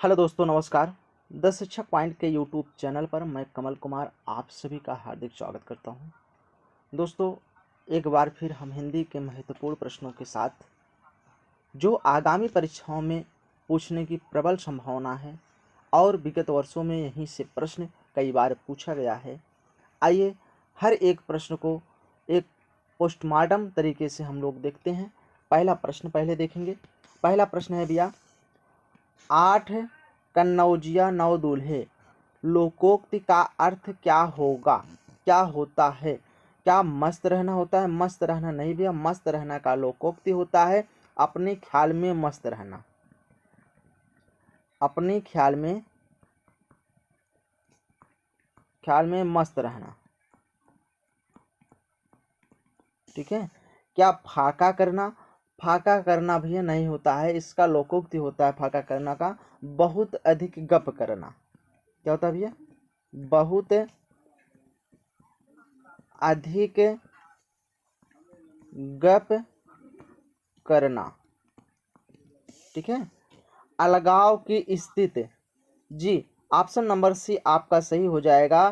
Hello दोस्तों, नमस्कार। The शिक्षक पॉइंट के यूट्यूब चैनल पर मैं कमल कुमार आप सभी का हार्दिक स्वागत करता हूं। दोस्तों, एक बार फिर हम हिंदी के महत्वपूर्ण प्रश्नों के साथ जो आगामी परीक्षाओं में पूछने की प्रबल संभावना है और विगत वर्षों में यहीं से प्रश्न कई बार पूछा गया है, आइए हर एक प्रश्न को एक पोस्टमार्टम तरीके से हम लोग देखते हैं। पहला प्रश्न पहले देखेंगे। पहला प्रश्न है भैया, 8 कन्नौजिया 9 दूल्हे लोकोक्ति का अर्थ क्या होगा, क्या होता है? क्या मस्त रहना होता है? मस्त रहना नहीं भैया, मस्त रहना का लोकोक्ति होता है अपने ख्याल में मस्त रहना, अपने ख्याल में मस्त रहना। ठीक है। क्या फाका करना? फाका करना भैया नहीं होता है, इसका लोकोक्ति होता है फाका करना का बहुत अधिक गप करना। क्या होता है भैया? बहुत अधिक गप करना। ठीक है। अलगाव की स्थिति, जी ऑप्शन नंबर सी आपका सही हो जाएगा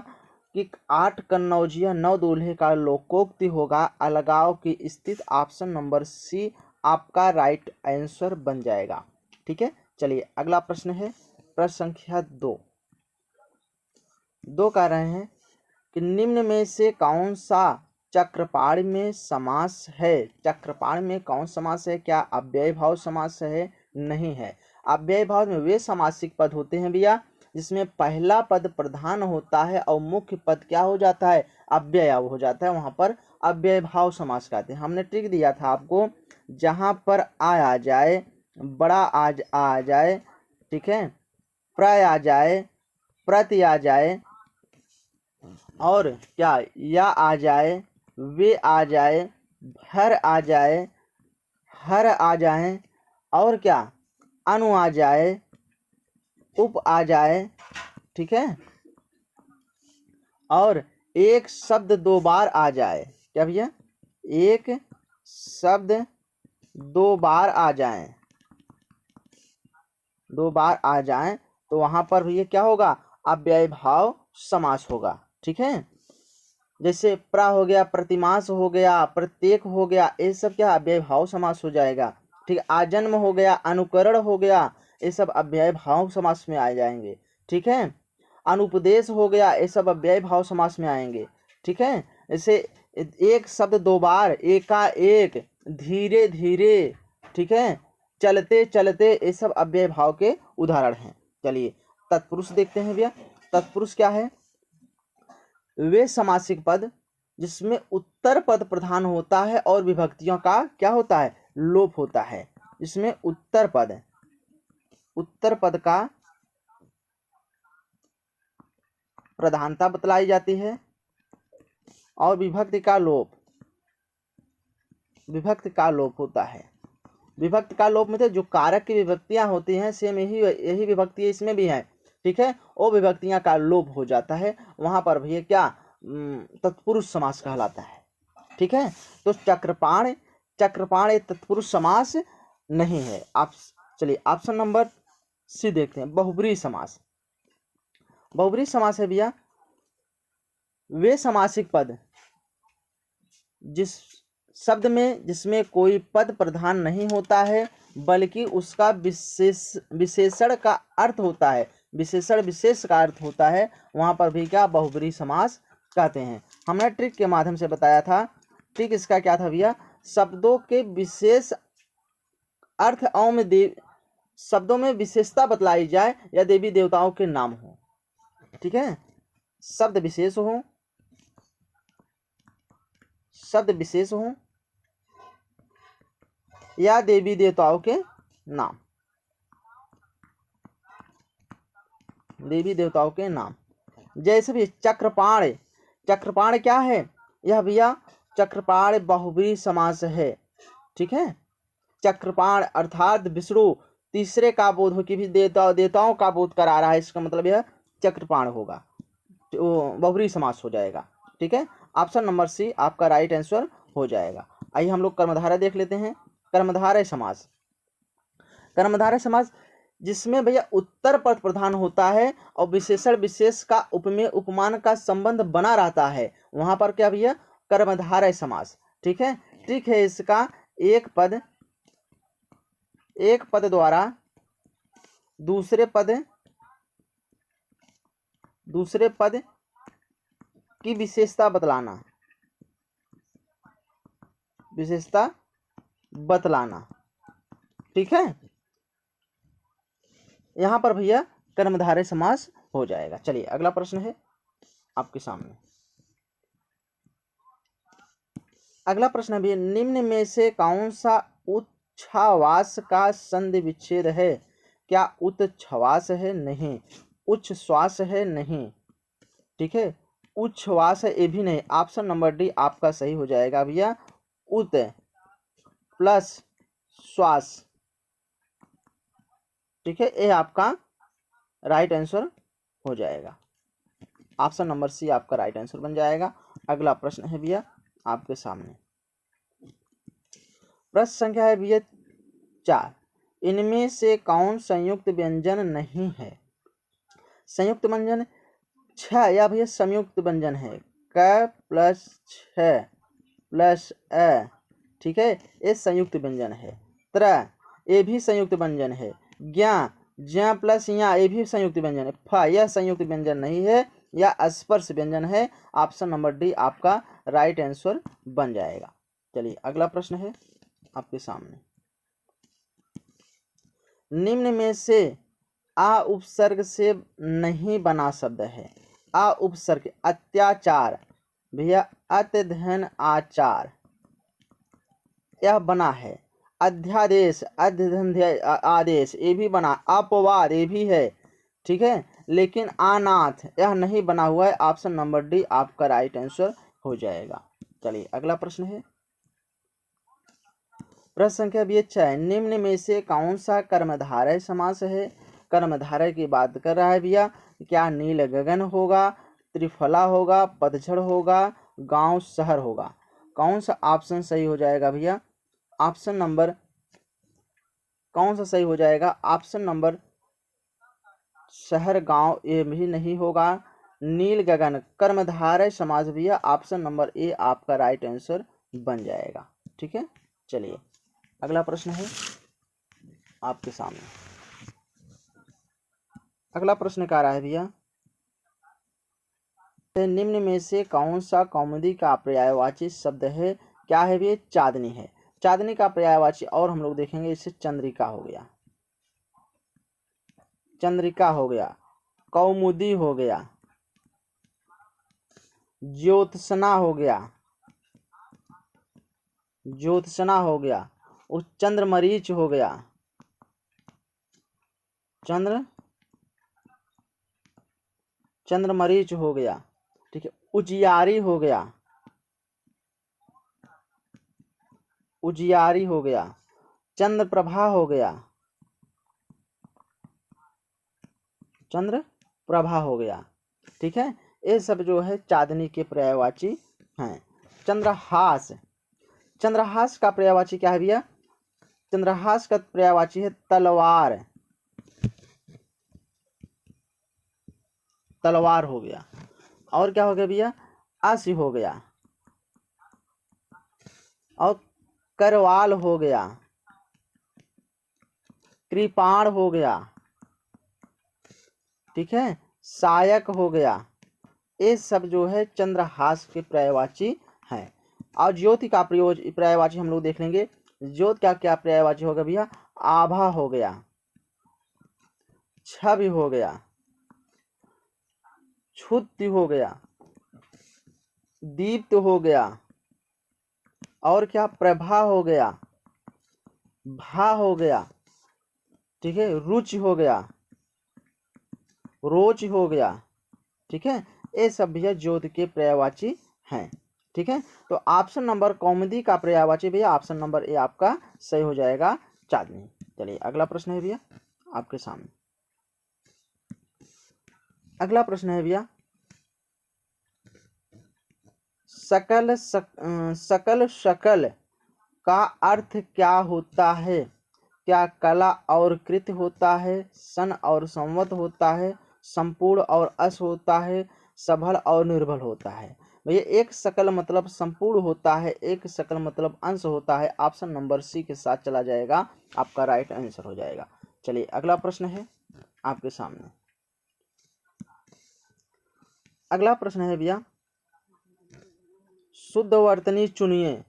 कि 8 कन्नौजिया 9 दूल्हे का लोकोक्ति होगा अलगाव की स्थिति। ऑप्शन नंबर सी आपका राइट आंसर बन जाएगा। ठीक है। चलिए अगला प्रश्न है, प्रश्न संख्या 2 कह रहे हैं कि निम्न में से कौन सा चक्रपाणी में समास है? चक्रपाणी में कौन समास है? क्या अव्यय भाव समास है? नहीं है। अव्यय भाव में वे समासिक पद होते हैं भैया जिसमें पहला पद प्रधान होता है और मुख्य पद क्या हो जाता है? अव्यय हो जाता है, वहां पर अव्यय भाव समास कहते हैं। हमने ट्रिक दिया था आपको, जहां पर आ जाए, बड़ा आ जाए, ठीक है, प्रय आ जाए, प्रति आ जाए, और क्या या आ जाए, वे आ जाए, भर आ जाए, हर आ जाए, और क्या अनु आ जाए, उप आ जाए। ठीक है। और एक शब्द 2 बार आ जाए। क्या भैया? एक शब्द 2 बार आ जाए, 2 बार आ जाए तो वहां पर भैया क्या होगा? अव्यय भाव समास होगा। ठीक है। जैसे प्रा हो गया, प्रतिमास हो गया, प्रत्येक हो गया, ये सब क्या अव्यय भाव समास हो जाएगा। ठीक है। आजन्म हो गया, अनुकरण हो गया, ये सब अव्यय भाव समास में आ जाएंगे। ठीक है। अनुपदेश हो गया, ये सब अव्यय भाव समास में आएंगे। ठीक है। जैसे एक शब्द 2 बार, एकाएक, धीरे धीरे, ठीक है, चलते चलते, ये सब अव्यय भाव के उदाहरण हैं। चलिए तत्पुरुष देखते हैं भैया। तत्पुरुष क्या है? वे समासिक पद जिसमें उत्तर पद प्रधान होता है और विभक्तियों का क्या होता है? लोप होता है। जिसमें उत्तर पद का प्रधानता बतलाई जाती है और विभक्ति का लोप होता है। विभक्ति का लोप में तो जो कारक की विभक्तियां होती हैं सेम यही विभक्ति इसमें भी है। ठीक है। वो विभक्तियां का लोप हो जाता है, वहां पर भैया क्या तत्पुरुष समास कहलाता है। ठीक है। तो चक्रपाण तत्पुरुष समास नहीं है। आप चलिए ऑप्शन नंबर सी देखते हैं, बहुब्रीहि समास। बहुब्रीहि समास है भैया वे समासिक पद जिस शब्द में जिसमें कोई पद प्रधान नहीं होता है बल्कि उसका विशेषण का अर्थ होता है, विशेषण विशेष का अर्थ होता है, वहां पर भी क्या बहुब्रीहि समास कहते हैं। हमने ट्रिक के माध्यम से बताया था। ट्रिक इसका क्या था भैया? शब्दों के विशेष अर्थ और में शब्दों में विशेषता बतलाई जाए या देवी देवताओं के नाम हो। ठीक है। शब्द विशेष हो या देवी देवताओं के नाम, जैसे भी चक्रपाण क्या है? यह भैया चक्रपाण बहुब्रीहि समास है। ठीक है। चक्रपाण अर्थात विष्णु तीसरे का बोध हो कि भी देवताओं का बोध करा रहा है, इसका मतलब यह चक्रपाण होगा, बहुब्रीहि समास हो जाएगा। ठीक है। ऑप्शन नंबर सी आपका राइट आंसर हो जाएगा। आइए हम लोग कर्मधारय देख लेते हैं। कर्मधारय समास जिसमें भैया उत्तर पद प्रधान होता है और विशेषण विशेष का उपमेय उपमान का संबंध बना रहता है, वहां पर क्या भैया, कर्मधारय समास। ठीक है, ठीक है, इसका एक पद द्वारा दूसरे पद की विशेषता बतलाना। ठीक है, यहां पर भैया कर्मधारय समास हो जाएगा। चलिए अगला प्रश्न है आपके सामने। अगला प्रश्न है भैया, निम्न में से कौन सा उच्छ्वास का संधि विच्छेद है? क्या उच्छ्वास है? नहीं। उच्छ्वास है? नहीं। ठीक है, उच्छ्वास है, ये भी नहीं। ऑप्शन नंबर डी आपका सही हो जाएगा भैया, उत प्लस श्वास। ठीक है, ये आपका राइट आंसर हो जाएगा। ऑप्शन नंबर सी आपका राइट आंसर बन जाएगा। अगला प्रश्न है भैया आपके सामने। प्रश्न संख्या है भैया 4, इनमें से कौन संयुक्त व्यंजन नहीं है? संयुक्त व्यंजन 6 या भैया संयुक्त व्यंजन है, क प्लस 6 प्लस अ। ठीक है, ये संयुक्त व्यंजन है। त्र, ये भी संयुक्त व्यंजन है। ज्ञा, ज्ञा प्लस या, ये भी संयुक्त व्यंजन है। फ, यह संयुक्त व्यंजन नहीं है, या स्पर्श व्यंजन है। ऑप्शन नंबर डी आपका राइट आंसर बन जाएगा। चलिए अगला प्रश्न है आपके सामने। निम्न में से आ उपसर्ग से नहीं बना शब्द है। आ उपसर्ग, अत्याचार भैया, अत्यधन आचार, यह बना है। अध्यादेश, अध्यधन आदेश, ये भी बना। अपवाद, ये भी है। ठीक है, लेकिन अनाथ यह नहीं बना हुआ है। ऑप्शन नंबर डी आपका राइट आंसर हो जाएगा। चलिए अगला प्रश्न है। प्रश्न संख्या भी अच्छा है, निम्न में से कौन सा कर्मधारय समास है? कर्मधारय की बात कर रहा है भैया। क्या नील गगन होगा, त्रिफला होगा, पतझड़ होगा, गांव शहर होगा? कौन सा ऑप्शन सही हो जाएगा भैया? ऑप्शन नंबर कौन सा सही हो जाएगा? ऑप्शन नंबर शहर गांव, ये भी नहीं होगा। नील गगन कर्मधारय समास भैया, ऑप्शन नंबर ए आपका राइट आंसर बन जाएगा। ठीक है, चलिए अगला प्रश्न है आपके सामने। अगला प्रश्न क्या रहा है भैया, निम्न में से कौन सा कौमुदी का पर्यायवाची शब्द है? क्या है भैया? चांदनी है। चांदनी का पर्यायवाची और हम लोग देखेंगे, इससे चंद्रिका हो गया, चंद्रिका हो गया, कौमुदी हो गया, ज्योत्सना हो गया, ज्योत्सना हो गया, उस चंद्रमरीच हो गया, चंद्रमरीच हो गया। ठीक है, उजियारी हो गया, उजियारी हो गया, चंद्रप्रभा हो गया, चंद्रप्रभा हो गया। ठीक है, ये सब जो है चांदनी के पर्यायवाची हैं। चंद्रहास, चंद्रहास का पर्यायवाची क्या है भैया? चंद्रहास का पर्यायवाची है तलवार, तलवार हो गया। और क्या हो गया भैया? आसी हो गया, और करवाल हो गया, कृपाण हो गया। ठीक है, सायक हो गया। ये सब जो है चंद्रहास के पर्यायवाची हैं। और ज्योति का प्रयोग पर्यायवाची हम लोग देख लेंगे। ज्योति का क्या पर्यायवाची होगा भैया? आभा हो गया, छवि हो गया, क्षुत्ति हो गया, दीप्त हो गया, और क्या? प्रभा हो गया, भा हो गया। ठीक है, रुचि हो गया, रोच हो गया। ठीक है, ये सब भैया ज्योति के पर्यायवाची हैं। ठीक है, तो ऑप्शन नंबर कौमुदी का पर्यायवाची भैया, ऑप्शन नंबर ए आपका सही हो जाएगा, चांदनी। चलिए अगला प्रश्न है भैया आपके सामने। अगला प्रश्न है भैया, सकल शकल का अर्थ क्या होता है? क्या कला और कृत होता है, सन और संवत होता है, संपूर्ण और अस होता है, सबल और निर्बल होता है। भैया एक सकल मतलब संपूर्ण होता है, एक सकल मतलब अंश होता है। ऑप्शन नंबर सी के साथ चला जाएगा, आपका राइट आंसर हो जाएगा। चलिए अगला प्रश्न है आपके सामने। अगला प्रश्न है भैया, शुद्ध वर्तनी चुनिए।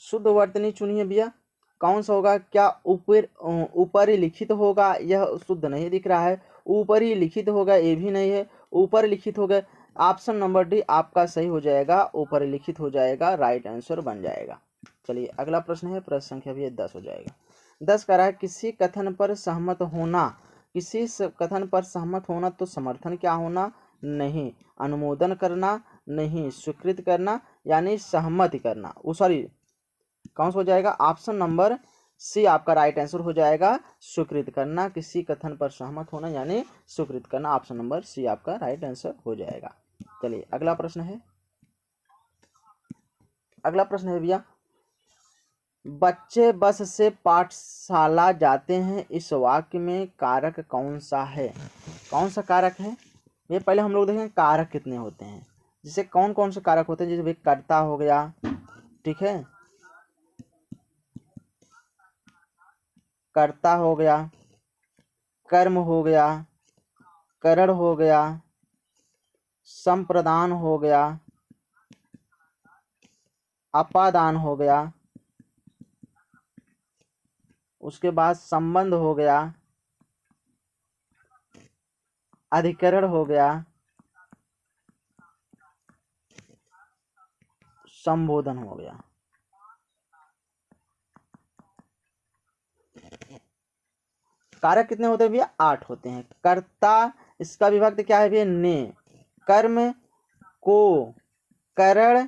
शुद्ध वर्तनी चुनिए भैया, कौन सा होगा? क्या ऊपर ही लिखित होगा? यह शुद्ध नहीं दिख रहा है। ऊपर ही लिखित होगा, ये भी नहीं है। ऊपर लिखित होगा, ऑप्शन नंबर डी आपका सही हो जाएगा, ऊपर लिखित हो जाएगा, राइट आंसर बन जाएगा। चलिए अगला प्रश्न है, प्रश्न संख्या भी 10 हो जाएगा। 10 कह रहा है किसी कथन पर सहमत होना। किसी कथन पर सहमत होना तो समर्थन क्या होना? नहीं। अनुमोदन करना? नहीं। स्वीकृत करना यानी सहमति करना। सॉरी, कौन सा हो जाएगा? ऑप्शन नंबर सी आपका राइट आंसर हो जाएगा, स्वीकृत करना। किसी कथन पर सहमत होना यानी स्वीकृत करना। ऑप्शन नंबर सी आपका राइट आंसर हो जाएगा। चलिए अगला प्रश्न है। अगला प्रश्न है भैया, बच्चे बस से पाठशाला जाते हैं, इस वाक्य में कारक कौन सा है? कौन सा कारक है ये पहले हम लोग देखें कारक कितने होते हैं। जैसे कौन कौन से कारक होते हैं? जैसे कर्ता हो गया, ठीक है, कर्ता हो गया, कर्म हो गया, करण हो गया, संप्रदान हो गया, अपादान हो गया, उसके बाद संबंध हो गया, अधिकरण हो गया, संबोधन हो गया। कारक कितने होते हैं भैया? 8 होते हैं। कर्ता, इसका विभक्त क्या है भैया? ने। कर्म को करण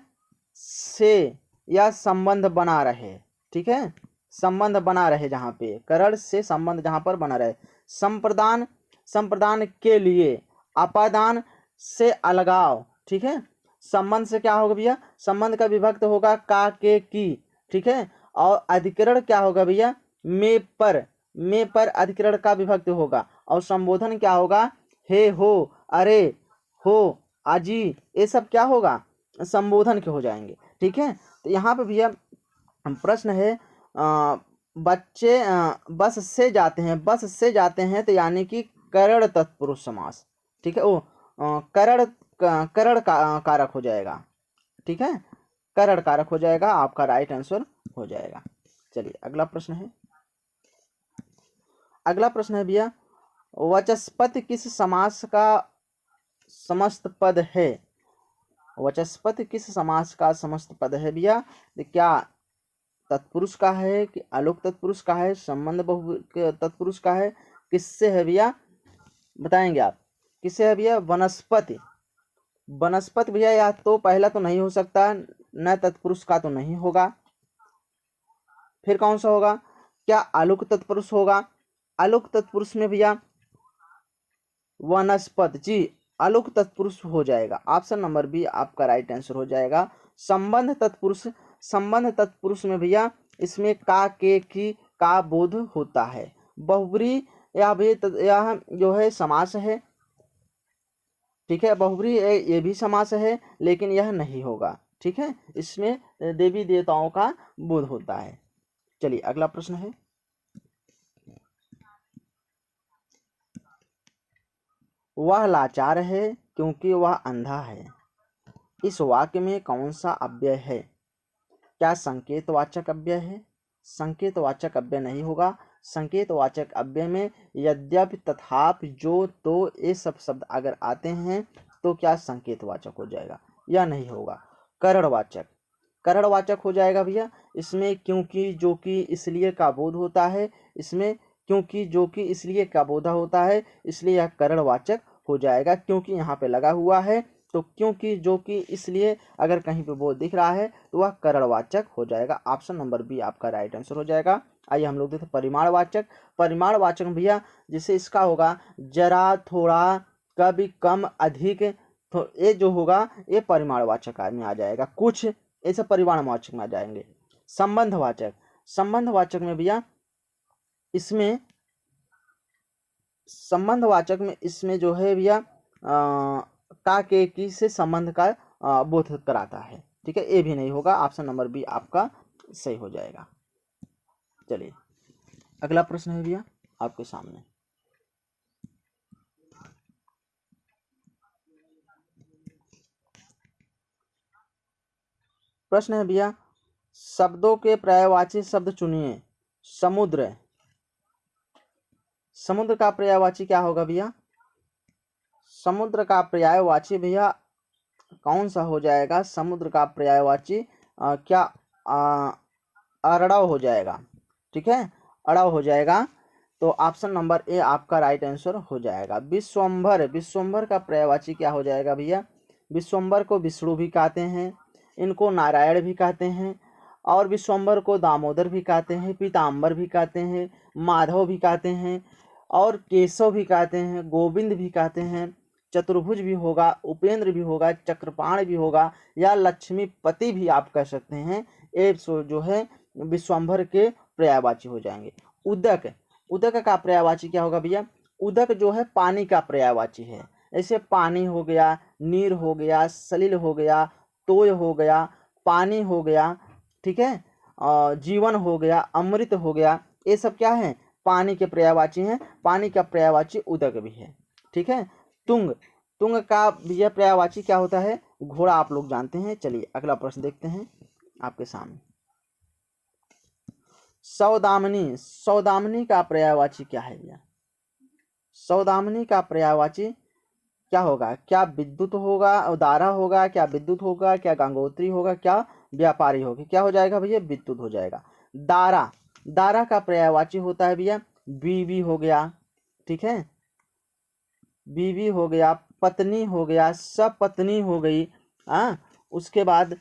से या संबंध बना रहे, ठीक है, संबंध बना रहे, जहां पे करण से संबंध जहां पर बना रहे। संप्रदान, संप्रदान के लिए। अपादान से अलगाव, ठीक है। संबंध से क्या होगा भैया? संबंध का विभक्त होगा का, के, की, ठीक है। और अधिकरण क्या होगा भैया? में पर। में पर अधिकरण का विभक्त होगा। और संबोधन क्या होगा? हे, हो, अरे, हो, आजी, ये सब क्या होगा? संबोधन के हो जाएंगे, ठीक है। तो यहाँ पे भैया प्रश्न है, बच्चे बस से जाते हैं, बस से जाते हैं तो यानी कि करण तत्पुरुष समास, ठीक है। करण, करण का कारक हो जाएगा, ठीक है, करण कारक हो जाएगा, आपका राइट आंसर हो जाएगा। चलिए अगला प्रश्न है। अगला प्रश्न है भैया, वचस्पति किस समास का समस्त पद है? वचस्पति किस समास का समस्त पद है भैया? क्या तत्पुरुष का है कि आलोक तत्पुरुष का है, संबंध बहु तत्पुरुष का है, किससे है भैया? बताएंगे आप किससे है भैया? वनस्पति। वनस्पति भैया या तो पहला तो नहीं हो सकता, न तत्पुरुष का तो नहीं होगा, फिर कौन सा होगा? क्या आलोक तत्पुरुष होगा? आलोक तत्पुरुष में भैया वनस्पति, जी आलोक तत्पुरुष हो जाएगा। ऑप्शन नंबर बी आपका राइट आंसर हो जाएगा। संबंध तत्पुरुष, संबंध तत्पुरुष में भैया इसमें का, के, की का बोध होता है। बहुब्री या भी यह जो है समास है, ठीक है, बहुब्री ये भी समास है, लेकिन यह नहीं होगा, ठीक है, इसमें देवी देवताओं का बोध होता है। चलिए अगला प्रश्न है। वह लाचार है क्योंकि वह अंधा है, इस वाक्य में कौन सा अव्यय है? क्या संकेतवाचक अव्यय है? संकेतवाचक अव्यय नहीं होगा। संकेतवाचक अव्यय में यद्यपि, तथापि, जो, तो ये सब शब्द अगर आते हैं तो क्या संकेतवाचक हो जाएगा? यह नहीं होगा। करणवाचक, करणवाचक हो जाएगा भैया। इसमें क्योंकि, जो कि, इसलिए का बोध होता है। इसमें क्योंकि, जो कि, इसलिए का बोधा होता है, इसलिए यह करणवाचक हो जाएगा। क्योंकि यहाँ पे लगा हुआ है तो क्योंकि, जो कि, इसलिए अगर कहीं पे बोध दिख रहा है तो वह करणवाचक हो जाएगा। ऑप्शन नंबर बी आपका राइट आंसर हो जाएगा। आइए हम लोग देखते परिमाणवाचक। परिमाणवाचक भैया जैसे इसका होगा जरा, थोड़ा, कभी, कम, अधिक, तो ये जो होगा ये परिमाणवाचक में आ जाएगा। कुछ ऐसे परिमाणवाचक में आ जाएंगे। संबंधवाचक, संबंधवाचक में भैया इसमें संबंधवाचक में इसमें जो है भैया का के की से संबंध का बोध कराता है। ठीक है, ए भी नहीं होगा, ऑप्शन नंबर बी आपका सही हो जाएगा। चलिए अगला प्रश्न है भैया आपके सामने। प्रश्न है भैया, शब्दों के पर्यायवाची शब्द चुनिए। समुद्र, समुद्र का पर्यायवाची क्या होगा भैया? समुद्र का पर्यायवाची भैया कौन सा हो जाएगा? समुद्र का पर्यायवाची क्या अरड़व हो जाएगा। ठीक है, अड़व हो जाएगा, तो ऑप्शन नंबर ए आपका राइट आंसर हो जाएगा। विश्वम्भर, विश्वम्भर का पर्यायवाची क्या हो जाएगा भैया? विश्वम्भर को विष्णु भी कहते हैं, इनको नारायण भी कहते हैं, और विश्वम्भर को दामोदर भी कहते हैं, पीताम्बर भी कहते हैं, माधव भी कहते हैं, और केशव भी कहते हैं, गोविंद भी कहते हैं, चतुर्भुज भी होगा, उपेंद्र भी होगा, चक्रपाण भी होगा, या लक्ष्मीपति भी आप कह सकते हैं। ये जो है विश्वम्भर के पर्यायवाची हो जाएंगे। उदक, उदक का पर्यायवाची क्या होगा भैया? उदक जो है पानी का पर्यायवाची है। ऐसे पानी हो गया, नीर हो गया, सलिल हो गया, तोय हो गया, पानी हो गया, ठीक है, जीवन हो गया, अमृत हो गया, ये सब क्या है? पानी के पर्यायवाची हैं। पानी का पर्यायवाची उदक भी है। ठीक है, तुंग, तुंग का भैया पर्यायवाची क्या होता है? घोड़ा, आप लोग जानते हैं। चलिए अगला प्रश्न देखते हैं आपके सामने। सौदामिनी, सौदामिनी का पर्यायवाची क्या है भैया? सौदामिनी का पर्यायवाची क्या होगा? क्या विद्युत होगा, उदारा होगा, क्या विद्युत होगा, क्या गंगोत्री होगा, क्या व्यापारी होगी? क्या हो जाएगा भैया? विद्युत हो जाएगा। दारा, दारा का पर्यायवाची होता है भैया बीवी हो गया, ठीक है, बीवी हो गया, पत्नी हो गया, सपत्नी हो गई, उसके बाद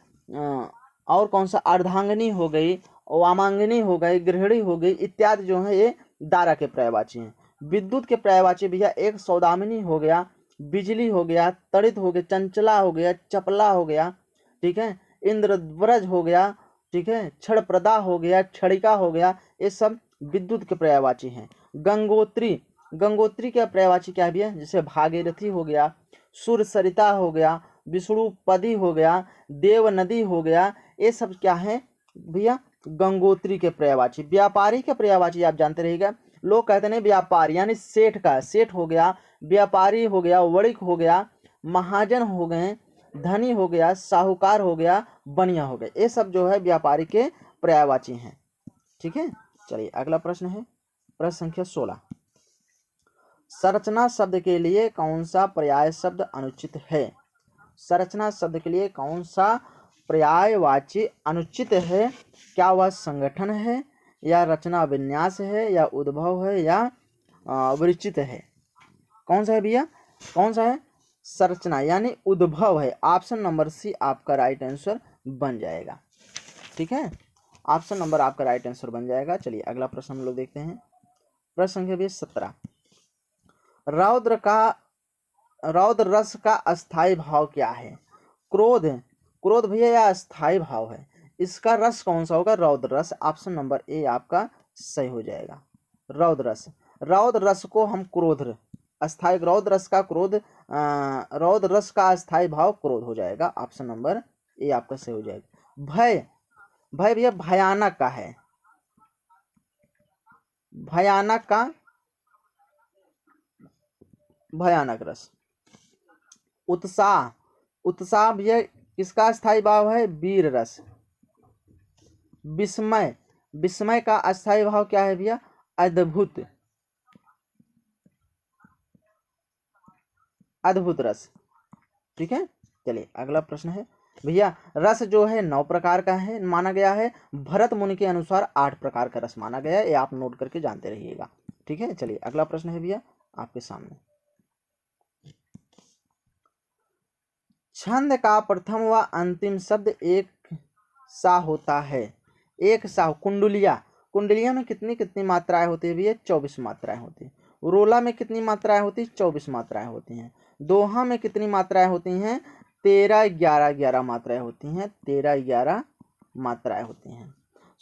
और कौन सा? अर्धांगिनी हो गई, वामांगिनी हो गई, गृहिणी हो गई, इत्यादि जो है ये दारा के पर्यायवाची हैं। विद्युत के पर्यायवाची भैया एक सौदामिनी हो गया, बिजली हो गया, तड़ित हो गया, चंचला हो गया, चपला हो गया, ठीक है, इंद्रव्रज हो गया, ठीक है, क्षणप्रदा हो गया, क्षणिका हो गया, ये सब विद्युत के पर्यायवाची हैं। गंगोत्री, गंगोत्री का पर्यायवाची क्या है भैया? जैसे भागीरथी हो गया, सुरसरिता हो गया, विष्णुपदी हो गया, देव नदी हो गया, ये सब क्या है भैया? गंगोत्री के पर्यायवाची। व्यापारी के पर्यायवाची आप जानते रहिएगा, लोग कहते हैं व्यापारी यानी सेठ का, सेठ हो गया, व्यापारी हो गया, वणिक हो गया, महाजन हो गए, धनी हो गया, साहूकार हो गया, बनिया हो गया, ये सब जो है व्यापारी के पर्यायवाची हैं। ठीक है, चलिए अगला प्रश्न है प्रश्न संख्या 16। संरचना शब्द के लिए कौन सा पर्याय शब्द अनुचित है? संरचना शब्द के लिए कौन सा पर्यायवाची अनुचित है? क्या वह संगठन है, या रचना विन्यास है, या उद्भव है, या विरचित है? कौन सा है भैया? कौन सा है? संरचना यानी उद्भव है। ऑप्शन नंबर सी आपका राइट आंसर बन जाएगा। ठीक है, ऑप्शन नंबर आपका राइट आंसर बन जाएगा। चलिए अगला प्रश्न हम लोग देखते हैं। प्रश्न संख्या 17। रौद्र रस का अस्थाई भाव क्या है? क्रोध, क्रोध भैया या अस्थाई भाव है, इसका रस कौन सा होगा? रौद्र रस। ऑप्शन नंबर ए आपका सही हो जाएगा। रौद्र रस, रौद्र रस को हम क्रोध, अस्थाई, रौद्र रस का क्रोध, रौद्र रस का अस्थाई भाव क्रोध हो जाएगा। ऑप्शन नंबर ए आपका सही हो जाएगा। भय, भय भैया भयानक का है, भयानक का भयानक रस। उत्साह, उत्साह भैया किसका अस्थाई भाव है? वीर रस। विस्मय, विस्मय का अस्थाई भाव क्या है भैया? अद्भुत, अद्भुत रस। ठीक है, चलिए अगला प्रश्न है भैया, रस जो है 9 प्रकार का है माना गया है, भरत मुनि के अनुसार 8 प्रकार का रस माना गया है, ये आप नोट करके जानते रहिएगा। ठीक है, चलिए अगला प्रश्न है भैया आपके सामने। छंद का प्रथम व अंतिम शब्द एक सा होता है। एक सा। कुंडलिया, कुंडलिया में कितनी कितनी मात्राएं होती है भैया? 24 मात्राएं होती है। रोला में कितनी मात्राएं होती है? 24 मात्राएं होती हैं। दोहा में कितनी मात्राएं होती हैं? 13 11 11 मात्राएं होती हैं। 13 11 मात्राएं होती हैं।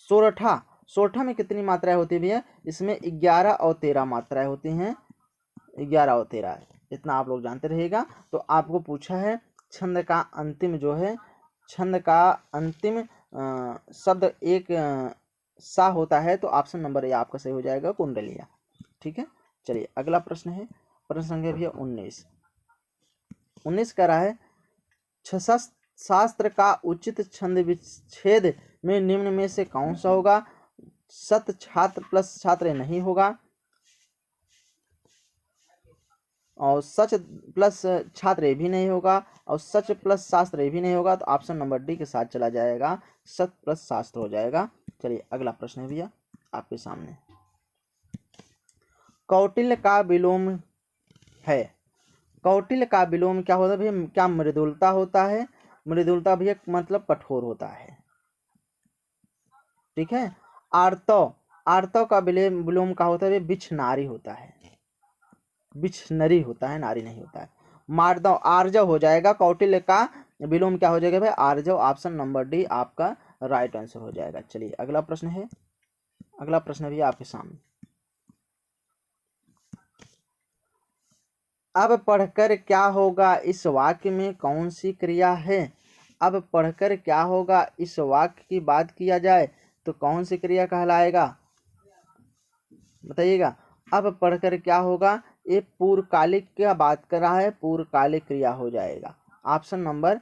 सोरठा, सोठा में कितनी मात्राएं होती है भैया? इसमें 11 और 13 मात्राएं होती हैं, 11 और 13, इतना आप लोग जानते रहिएगा। तो आपको पूछा है छंद का अंतिम जो है, छंद का अंतिम शब्द एक सा होता है, तो ऑप्शन नंबर ए आपका सही हो जाएगा, कुंडलिया। ठीक है, चलिए अगला प्रश्न है, प्रश्न संख्या भैया 19 कह रहा है शास्त्र का उचित छंद विच्छेद में निम्न में से कौन सा होगा? सत छात्र प्लस छात्र नहीं होगा, और सच प्लस छात्र भी नहीं होगा, और सच प्लस शास्त्र भी नहीं होगा, तो ऑप्शन नंबर डी के साथ चला जाएगा, सत प्लस शास्त्र हो जाएगा। चलिए अगला प्रश्न है भैया आपके सामने, कौटिल्य का विलोम है। कौटिल्य का विलोम क्या होता है भैया? क्या मृदुलता होता है? मृदुलता भैया मतलब कठोर होता है। ठीक है, आर्तव, आर्तव का विलोम क्या होता है भैया? बिछनारी होता है, बिछनरी होता है, नारी नहीं होता है। मार्दव, आर्जव हो जाएगा, कौटिल्य का विलोम क्या हो जाएगा भाई? आर्जव, ऑप्शन नंबर डी आपका राइट आंसर हो जाएगा। चलिए अगला प्रश्न है, अगला प्रश्न भी आपके सामने, अब पढ़कर क्या होगा इस वाक्य में कौन सी क्रिया है? अब पढ़कर क्या होगा इस वाक्य की बात किया जाए तो कौन सी क्रिया कहलाएगा, बताइएगा। अब पढ़कर क्या होगा, ये पूर्वकालिक क्या बात कर रहा है, पूर्वकालिक क्रिया हो जाएगा, ऑप्शन नंबर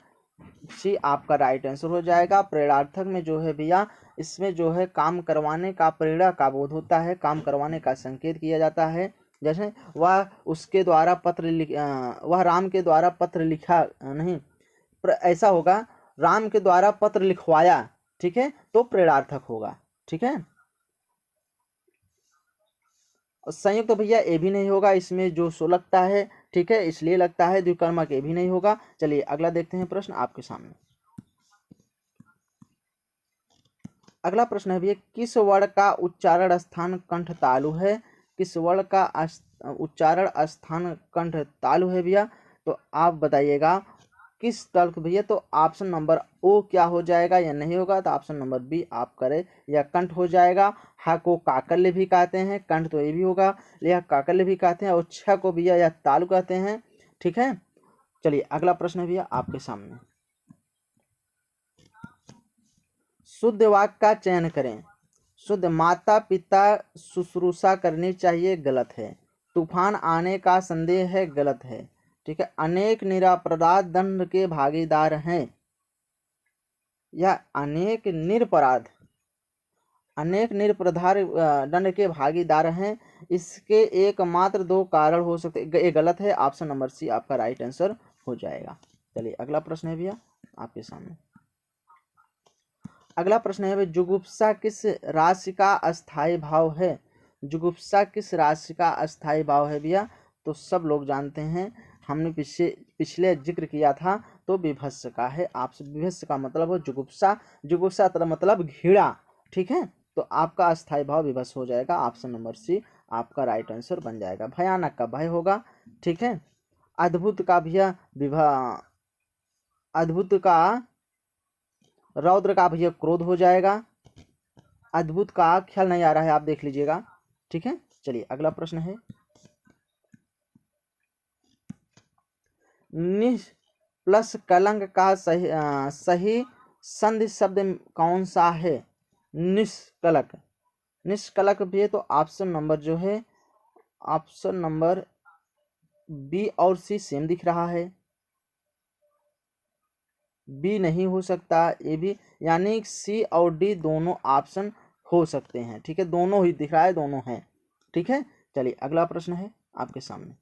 सी आपका राइट आंसर हो जाएगा। प्रेरणार्थक में जो है भैया, इसमें जो है काम करवाने का, प्रेरणा का बोध होता है, काम करवाने का संकेत किया जाता है। जैसे वह उसके द्वारा वह राम के द्वारा पत्र लिखा नहीं, ऐसा होगा, राम के द्वारा पत्र लिखवाया, ठीक है, तो प्रेरणार्थक होगा। ठीक है, संयुक्त तो भैया ए भी नहीं होगा, इसमें जो सो लगता है, ठीक है, इसलिए लगता है, द्विकर्मक ए भी नहीं होगा। चलिए अगला देखते हैं प्रश्न आपके सामने, अगला प्रश्न है भैया, किस वर्ण का उच्चारण स्थान कंठ तालु है? किस वर्ण का उच्चारण स्थान कंठ तालु है भैया? तो आप बताइएगा किस तल्क भैया? तो ऑप्शन नंबर ओ क्या हो जाएगा या नहीं होगा? तो ऑप्शन नंबर बी आप करें, या कंठ हो जाएगा। हा को काकल्य भी कहते हैं, कंठ तो ये भी होगा, यह काकल्य भी कहते हैं, और छ को भैया या तालु कहते हैं। ठीक है, चलिए अगला प्रश्न भैया आपके सामने, शुद्ध वाक्य का चयन करें। शुद्ध, माता पिता शुश्रूषा करनी चाहिए, गलत है। तूफान आने का संदेह है, गलत है। ठीक है, अनेक निरपराध दंड के भागीदार हैं, या अनेक निरपराध, अनेक निरपराध दंड के भागीदार हैं, इसके एकमात्र दो कारण हो सकते, ये गलत है, ऑप्शन नंबर सी आपका राइट आंसर हो जाएगा। चलिए अगला प्रश्न है भैया आपके सामने, अगला प्रश्न है, जुगुप्सा किस राशि का अस्थाई भाव है? जुगुप्सा किस राशि का अस्थाई भाव है भैया? तो सब लोग जानते हैं, हमने पिछले जिक्र किया था, तो विभत्स का है। आपसे विभत्स का मतलब हो जुगुप्सा, जुगुप्सा मतलब घृणा। ठीक है, तो आपका अस्थाई भाव विभत्स हो जाएगा, ऑप्शन नंबर सी आपका राइट आंसर बन जाएगा। भयानक का भय होगा। ठीक है, अद्भुत का भैया अद्भुत का, रौद्र का भैया क्रोध हो जाएगा। अद्भुत का ख्याल नहीं आ रहा है, आप देख लीजिएगा। ठीक है, चलिए अगला प्रश्न है, निश प्लस कलंक का सही संधि शब्द कौन सा है? निष्कलक, निष्कलक भी है, तो ऑप्शन नंबर जो है, ऑप्शन नंबर बी और सी सेम दिख रहा है, बी नहीं हो सकता, ए भी, यानी सी और डी दोनों ऑप्शन हो सकते हैं। ठीक है, दोनों ही दिख रहा है, दोनों हैं। ठीक है, चलिए अगला प्रश्न है आपके सामने,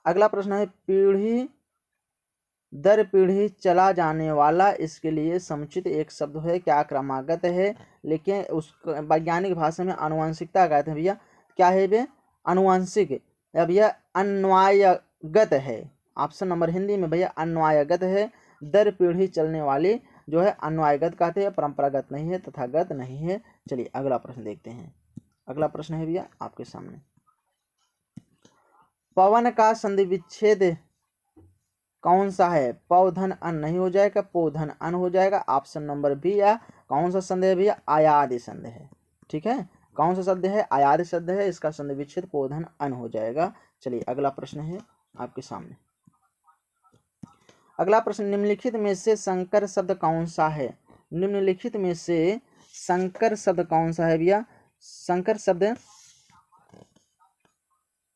अगला प्रश्न है, पीढ़ी दर पीढ़ी चला जाने वाला, इसके लिए समुचित एक शब्द है, क्या क्रमागत है? लेकिन उस वैज्ञानिक भाषा में आनुवंशिकता कहते हैं भैया। क्या है भैया? अनुवांशिक, या भैया अन्वयगत है। ऑप्शन नंबर हिंदी में भैया अन्वयगत है। दर पीढ़ी चलने वाली जो है अन्वयगत कहते हैं, परंपरागत नहीं है, तथागत नहीं है। चलिए अगला प्रश्न देखते हैं, अगला प्रश्न है भैया आपके सामने, पवन का संधि विच्छेद कौन सा है? पौधन अन नहीं हो जाएगा, पोधन अन हो जाएगा। Option number B. या कौन सा संधि है भैया? आयादी संधि है। ठीक है, कौन सा शब्द है? आयादी शब्द है, इसका संधि विच्छेद पोधन अन हो जाएगा। चलिए अगला प्रश्न है आपके सामने। अगला प्रश्न, निम्नलिखित में से संकर शब्द कौन सा है? निम्नलिखित में से संकर शब्द कौन सा है भैया? संकर शब्द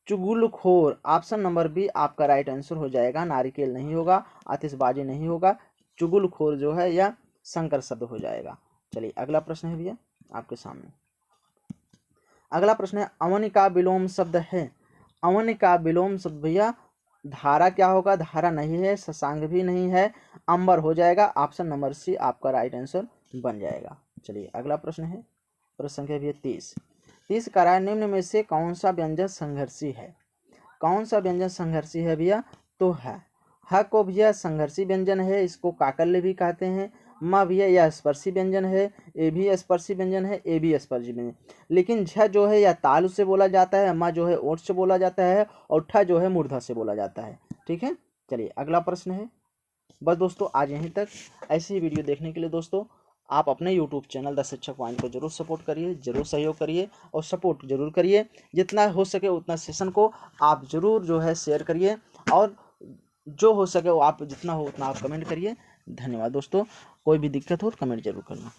चुगलखोर। ऑप्शन नंबर बी आपका राइट आंसर हो जाएगा। नारिकेल नहीं होगा, आतिशबाजी नहीं होगा, चुगलखोर जो है यह संकर शब्द हो जाएगा। चलिए अगला प्रश्न है भैया आपके सामने। अगला प्रश्न है, अवन का विलोम शब्द है। अवन का विलोम शब्द भैया, धारा क्या होगा? धारा नहीं है, शशांक भी नहीं है, अंबर हो जाएगा। ऑप्शन नंबर सी आपका राइट आंसर बन जाएगा। चलिए अगला प्रश्न है, प्रश्न संख्या भैया 30। 30 कह रहा है, निम्न में से कौन सा व्यंजन संघर्षी है? कौन सा व्यंजन संघर्षी है भैया? तो है ह को भैया संघर्षी व्यंजन है, इसको काकल्य भी कहते हैं। म भैया यह स्पर्शी व्यंजन है, ए भी स्पर्शी व्यंजन है, ए भी स्पर्शी व्यंजन। लेकिन झ जो है यह तालु से बोला जाता है, म जो है ओठ से बोला जाता है, और ठ जो है मूर्धा से बोला जाता है। ठीक है, चलिए अगला प्रश्न है। बस दोस्तों आज यहीं तक। ऐसी ही वीडियो देखने के लिए दोस्तों आप अपने YouTube चैनल द शिक्षक पॉइंट को जरूर सपोर्ट करिए, जरूर सहयोग करिए और सपोर्ट जरूर करिए। जितना हो सके उतना सेशन को आप जरूर जो है शेयर करिए, और जो हो सके वो आप जितना हो उतना आप कमेंट करिए। धन्यवाद दोस्तों। कोई भी दिक्कत हो तो कमेंट जरूर करना।